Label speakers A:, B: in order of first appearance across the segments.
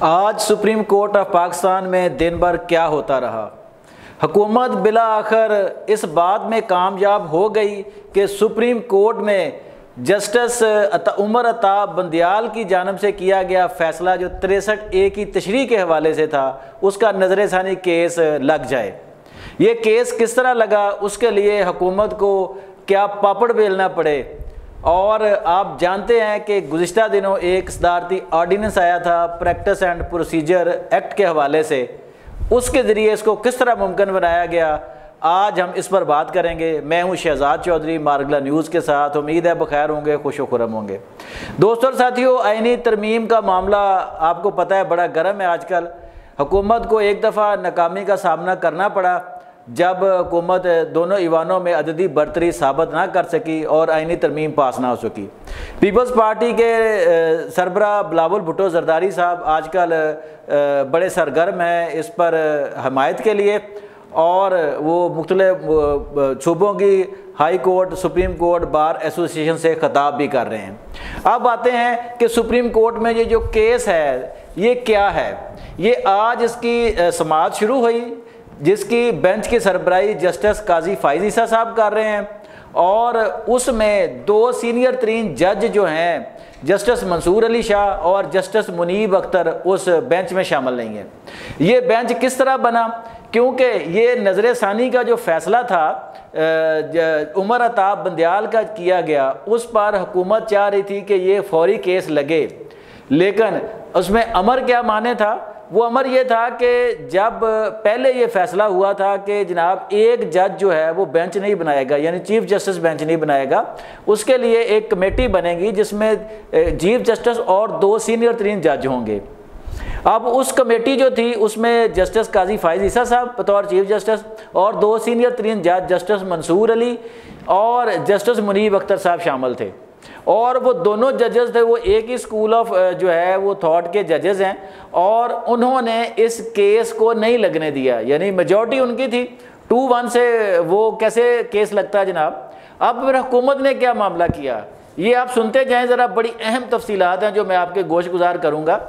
A: आज supreme court of Pakistan में दिन भर क्या होता रहा। हुकूमत बिला आखिर इस बात में कामयाब हो गई कि सुप्रीम कोर्ट में जस्टिस उमर अता बंदियाल की जानिब से किया गया फ़ैसला जो 63A की तशरीह के हवाले से था उसका नज़र-ए-सानी केस लग जाए। ये केस किस तरह लगा, उसके लिए हुकूमत को क्या पापड़ बेलना पड़े। और आप जानते हैं कि गुज़िश्ता दिनों एक सदारती ऑर्डीनेंस आया था प्रैक्टिस एंड प्रोसीजर एक्ट के हवाले से, उसके ज़रिए इसको किस तरह मुमकिन बनाया गया। आज हम इस पर बात करेंगे। मैं हूं शहजाद चौधरी मारगला न्यूज़ के साथ। उम्मीद है बखैर होंगे, खुश खुरम होंगे। दोस्तों और साथियों, आईनी तरमीम का मामला आपको पता है बड़ा गर्म है आजकल। हुकूमत को एक दफ़ा नाकामी का सामना करना पड़ा जब हुकूमत दोनों ईवानों में अददी बरतरी साबित ना कर सकी और आईनी तरमीम पास ना हो सकी। पीपल्स पार्टी के सरबराह बिलावल भुट्टो जरदारी साहब आजकल बड़े सरगर्म हैं इस पर हमायत के लिए, और वो मुख्तलिफ सूबों की high court, supreme court, bar association से खिताब भी कर रहे हैं। अब आते हैं कि सुप्रीम कोर्ट में ये जो केस है ये क्या है। ये आज इसकी समाअत शुरू हुई जिसकी बेंच की सरबराही जस्टिस काजी फाइज ईसा साहब कर रहे हैं, और उसमें दो सीनियर तरीन जज जो हैं जस्टिस मंसूर अली शाह और जस्टिस मुनीब अख्तर उस बेंच में शामिल नहीं है। ये बेंच किस तरह बना, क्योंकि ये नज़र-ए-सानी का जो फ़ैसला था उमर अता बंदियाल का किया गया, उस पर हुकूमत चाह रही थी कि ये फौरी केस लगे, लेकिन उसमें अमर क्या माने था। वो अमर ये था कि जब पहले ये फ़ैसला हुआ था कि जनाब एक जज जो है वो बेंच नहीं बनाएगा, यानी चीफ जस्टिस बेंच नहीं बनाएगा, उसके लिए एक कमेटी बनेगी जिसमें चीफ जस्टिस और दो सीनियर तरीन जज होंगे। अब उस कमेटी जो थी उसमें जस्टिस काजी फाइज ईसा साहब बतौर चीफ जस्टिस और दो सीनियर तरीन जज जस्टिस मंसूर अली और जस्टिस मुनीब अख्तर साहब शामिल थे। और वो दोनों जजेस थे वो एक ही स्कूल ऑफ जो है वो थॉट के जजेस हैं, और उन्होंने इस केस को नहीं लगने दिया, यानी मेजॉरिटी उनकी थी। 2-1 से वो कैसे केस लगता है जनाब। अब फिर हुकूमत ने क्या मामला किया ये आप सुनते जाएं ज़रा। बड़ी अहम तफसीलात हैं जो मैं आपके गोश गुजार करूँगा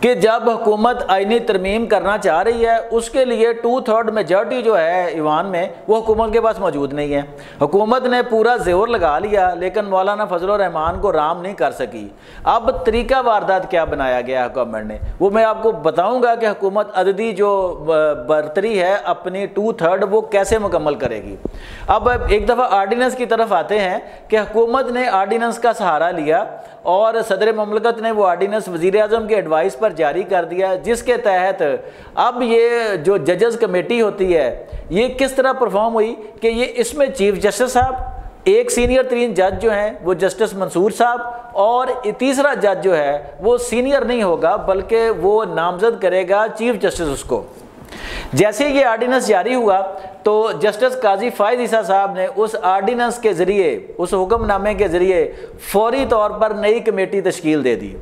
A: कि जब हुकूमत आईनी तरमीम करना चाह रही है उसके लिए 2/3 मेजॉरिटी जो है ईवान में वो हुकूमत के पास मौजूद नहीं है। हुकूमत ने पूरा जोर लगा लिया लेकिन मौलाना फजल रहमान को राम नहीं कर सकी। अब तरीका वारदात क्या बनाया गया हुकूमत ने वो मैं आपको बताऊंगा कि हुकूमत अददी जो बरतरी है अपनी 2/3 वो कैसे मुकम्मल करेगी। अब एक दफ़ा आर्डीनेंस की तरफ आते हैं कि हुकूमत ने आर्डीनेंस का सहारा लिया और सदर ममलकत ने वो आर्डीनेंस वज़ीर आज़म के एडवाइस पर जारी कर दिया, जिसके तहत अब ये जो जजेस कमेटी होती है ये किस तरह परफॉर्म हुई कि ये इसमें चीफ जस्टिस साहब, एक सीनियर तरीन जज जो हैं वो जस्टिस मंसूर साहब, और तीसरा जज जो है वो सीनियर नहीं होगा बल्कि वो नामजद करेगा चीफ जस्टिस उसको। जैसे ये आर्डीनेंस जारी हुआ तो जस्टिस काजी फाइज ईसा साहब ने उस आर्डीनेंस के ज़रिए, उस हुक्मनामे के ज़रिए फौरी तौर पर नई कमेटी तश्कील दे दी।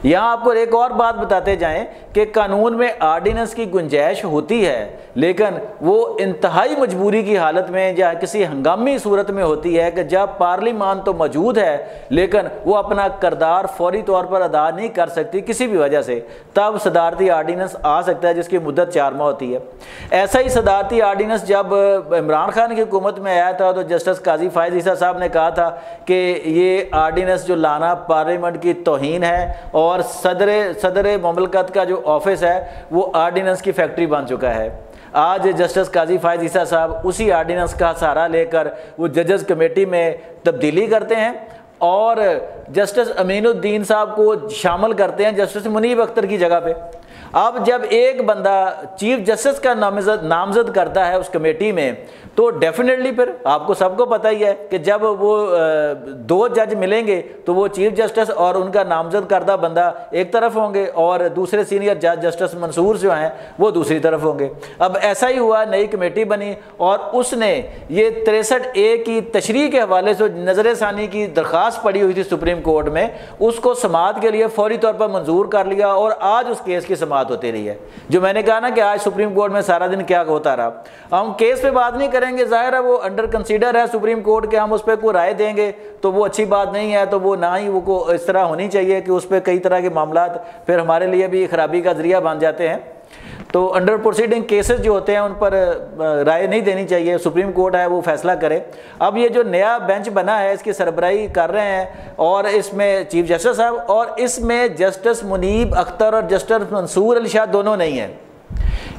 A: यहाँ आपको एक और बात बताते जाएं कि कानून में आर्डीनेंस की गुंजाइश होती है लेकिन वो इंतहाई मजबूरी की हालत में या किसी हंगामी सूरत में होती है कि जब पार्लिमान तो मौजूद है लेकिन वो अपना किरदार फौरी तौर पर अदा नहीं कर सकती किसी भी वजह से, तब सदारती आर्डीनेंस आ सकता है जिसकी मुद्दत 4 माह होती है। ऐसा ही सदारती आर्डीनेंस जब इमरान खान की हुकूमत में आया था तो जस्टिस काजी फाइज ईसा साहब ने कहा था कि ये आर्डीनेंस जो लाना पार्लियामेंट की तौहीन है और सदर ममलकत का जो ऑफिस है वो आर्डीनेंस की फैक्ट्री बन चुका है। आज जस्टिस काजी फाइज ईसा साहब उसी आर्डीनेंस का सहारा लेकर वो जजेस कमेटी में तब्दीली करते हैं और जस्टिस अमीनुद्दीन साहब को शामिल करते हैं जस्टिस मुनीब अख्तर की जगह पे। अब जब एक बंदा चीफ जस्टिस का नामजद करता है उस कमेटी में तो डेफिनेटली फिर आपको सबको पता ही है कि जब वो 2 जज मिलेंगे तो वो चीफ जस्टिस और उनका नामजद करदा बंदा एक तरफ होंगे और दूसरे सीनियर जज जस्टिस मंसूर जो हैं वो दूसरी तरफ होंगे। अब ऐसा ही हुआ, नई कमेटी बनी और उसने ये 63A की तशरीह के हवाले से नज़र-ए-सानी की दरख्वास्त दरख्वास्त पड़ी हुई थी सुप्रीम कोर्ट में, उसको समाअत के लिए फौरी तौर पर मंजूर कर लिया और आज उस केस की समाअत होती रही है। जो मैंने कहा ना कि आज सुप्रीम कोर्ट में सारा दिन क्या होता रहा, हम केस पे बात नहीं करेंगे, जाहिर है वो अंडर कंसीडर है सुप्रीम कोर्ट के, हम उस पर कोई राय देंगे तो वो अच्छी बात नहीं है, तो वो ना ही वो को इस तरह होनी चाहिए कि उस पर कई तरह के मामला फिर हमारे लिए भी खराबी का जरिया बन जाते हैं। तो अंडर प्रोसीडिंग केसेस जो होते हैं उन पर राय नहीं देनी चाहिए, सुप्रीम कोर्ट है वो फैसला करे। अब ये जो नया बेंच बना है इसकी सरबराही कर रहे हैं और इसमें चीफ जस्टिस साहब, और इसमें जस्टिस मुनीब अख्तर और जस्टिस मंसूर अली शाह दोनों नहीं हैं,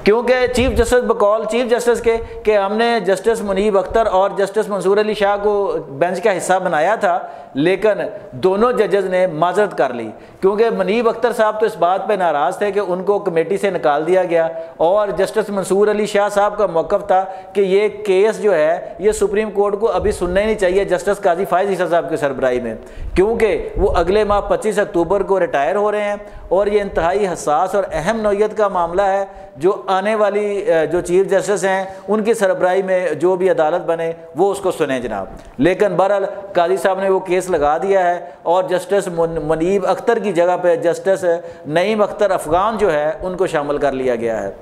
A: क्योंकि चीफ जस्टिस बकौल चीफ जस्टिस के हमने जस्टिस मुनीब अख्तर और जस्टिस मंसूर अली शाह को बेंच का हिस्सा बनाया था, लेकिन दोनों जजेस ने माजरत कर ली, क्योंकि मुनीब अख्तर साहब तो इस बात पे नाराज़ थे कि उनको कमेटी से निकाल दिया गया, और जस्टिस मंसूर अली शाह साहब का मौक़िफ़ था कि ये केस जो है ये सुप्रीम कोर्ट को अभी सुनना ही नहीं चाहिए जस्टिस काजी फायज़ ईसा साहब की सरबराही में, क्योंकि वो अगले माह 25 अक्टूबर को रिटायर हो रहे हैं और ये इंतहाई हसास और अहम नौइयत का मामला है जो आने वाली जो चीफ जस्टिस हैं उनकी सरबराही में जो भी अदालत बने वो उसको सुने जनाब। लेकिन बहरहाल काजी साहब ने वो केस लगा दिया है और जस्टिस मुनीब अख्तर की जगह पे जस्टिस नईम अख्तर अफ़गान जो है उनको शामिल कर लिया गया है।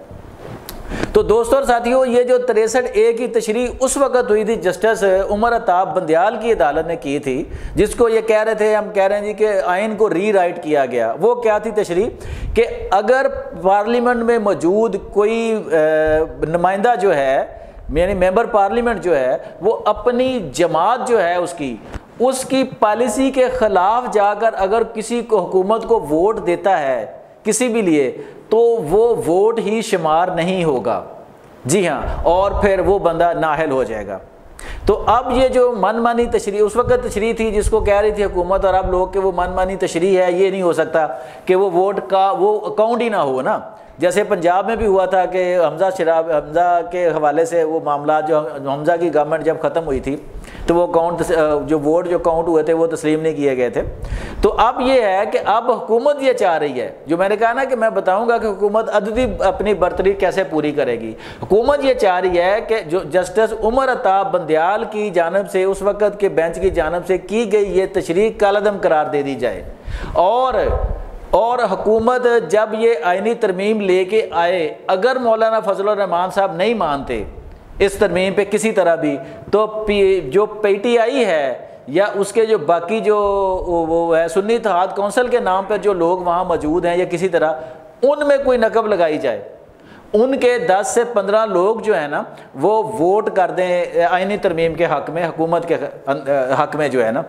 A: तो दोस्तों और साथियों, ये जो 63A की तशरीह उस वक़्त हुई थी जस्टिस उमर अताब बंदियाल की अदालत ने की थी, जिसको ये कह रहे थे, हम कह रहे हैं जी कि आइन को रीराइट किया गया। वो क्या थी तशरीह कि अगर पार्लियामेंट में मौजूद कोई नुमाइंदा जो है यानी मेंबर पार्लियामेंट जो है वो अपनी जमात जो है उसकी पॉलिसी के ख़िलाफ़ जाकर अगर किसी को हुकूमत को वोट देता है किसी भी लिए तो वो वोट ही शुमार नहीं होगा, जी हाँ, और फिर वो बंदा नाअहल हो जाएगा। तो अब ये जो मनमानी तशरीह उस वक्त तशरीह थी जिसको कह रही थी हुकूमत और अब लोग कि वो मनमानी तशरीह है, ये नहीं हो सकता कि वो वोट का वो काउंट ही ना हो ना। जैसे पंजाब में भी हुआ था कि हमजा के हवाले से वो मामला जो हमजा की गवर्नमेंट जब ख़त्म हुई थी तो वो जो वोट जो काउंट हुए थे वो तस्लीम नहीं किए गए थे। तो अब ये है कि अब हुकूमत ये चाह रही है, जो मैंने कहा ना कि मैं बताऊंगा कि हुकूमत अददी अपनी बर्तरी कैसे पूरी करेगी। हुकूमत ये चाह रही है कि जो जस्टिस उमर अताब बंदियाल की जानब से उस वक़्त के बेंच की जानब से की गई ये तशरीह कालअदम करार दे दी जाए, और हुकूमत जब ये आइनी तरमीम लेके आए, अगर मौलाना फजलुर रहमान साहब नहीं मानते इस तरमीम पे किसी तरह भी, तो जो PTI है या उसके जो बाकी जो वो है सुन्नी इत्तेहाद कौंसिल के नाम पर जो लोग वहाँ मौजूद हैं या किसी तरह उनमें कोई नकब लगाई जाए, उनके 10 से 15 लोग जो है ना वो वोट कर दें आइनी तरमीम के हक़ में, हुकूमत के हक़ में जो है ना,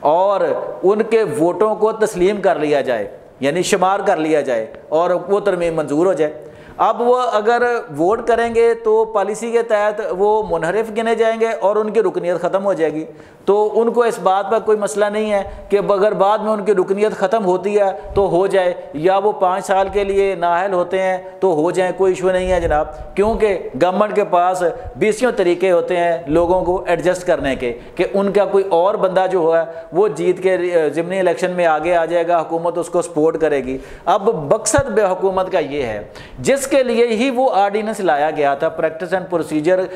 A: और उनके वोटों को तस्लीम कर लिया जाए यानी शुमार कर लिया जाए और वो तरमीम मंजूर हो जाए। अब वो अगर वोट करेंगे तो पॉलिसी के तहत वो मुनहरिफ गिने जाएंगे और उनकी रुकनीत ख़त्म हो जाएगी। तो उनको इस बात पर कोई मसला नहीं है कि अगर बाद में उनकी रुकनीत ख़त्म होती है तो हो जाए, या वो 5 साल के लिए नाअहल होते हैं तो हो जाए, कोई इशू नहीं है जनाब, क्योंकि गवर्नमेंट के पास 20 तरीके होते हैं लोगों को एडजस्ट करने के कि उनका कोई और बंदा जो है वो जीत के ज़िमनी इलेक्शन में आगे आ जाएगा, हुकूमत उसको सपोर्ट करेगी। अब मकसद हुकूमत का ये है जिसके लिए ही वो आर्डीनेंस लाया गया था, प्रैक्टिस एंड प्रोसीजर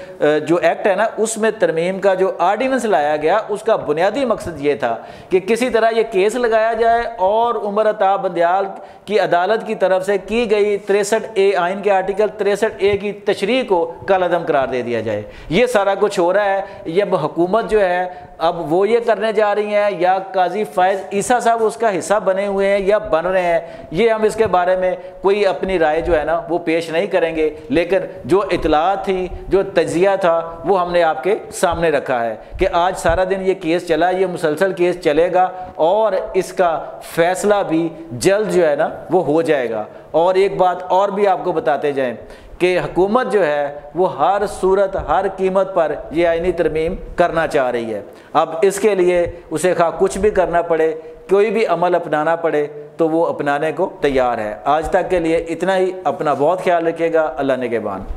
A: जो एक्ट है ना उसमें तरमीम का जो आर्डीनेंस लाया गया उसका बुनियादी मकसद ये था कि किसी तरह ये केस लगाया जाए और उमर अताब बंदियाल की अदालत की तरफ से की गई 63A आइन के आर्टिकल 63A की तशरीह को कालअदम करार दे दिया जाए। ये सारा कुछ हो रहा है। ये हुकूमत जो है अब वो ये करने जा रही हैं या काजी फायज़ ईसा साहब उसका हिस्सा बने हुए हैं या बन रहे हैं, ये हम इसके बारे में कोई अपनी राय जो है ना वो पेश नहीं करेंगे, लेकिन जो इतलात थी जो तजिया था वो हमने आपके सामने रखा है कि आज सारा दिन ये केस चला, ये मुसलसल केस चलेगा और इसका फैसला भी जल्द जो है ना वो हो जाएगा। और एक बात और भी आपको बताते जाएं कि हुकूमत जो है वो हर सूरत हर कीमत पर ये आइनी तरमीम करना चाह रही है। अब इसके लिए उसे खा कुछ भी करना पड़े, कोई भी अमल अपनाना पड़े तो वो अपनाने को तैयार है। आज तक के लिए इतना ही। अपना बहुत ख्याल रखिएगा। अल्लाह निगहबान।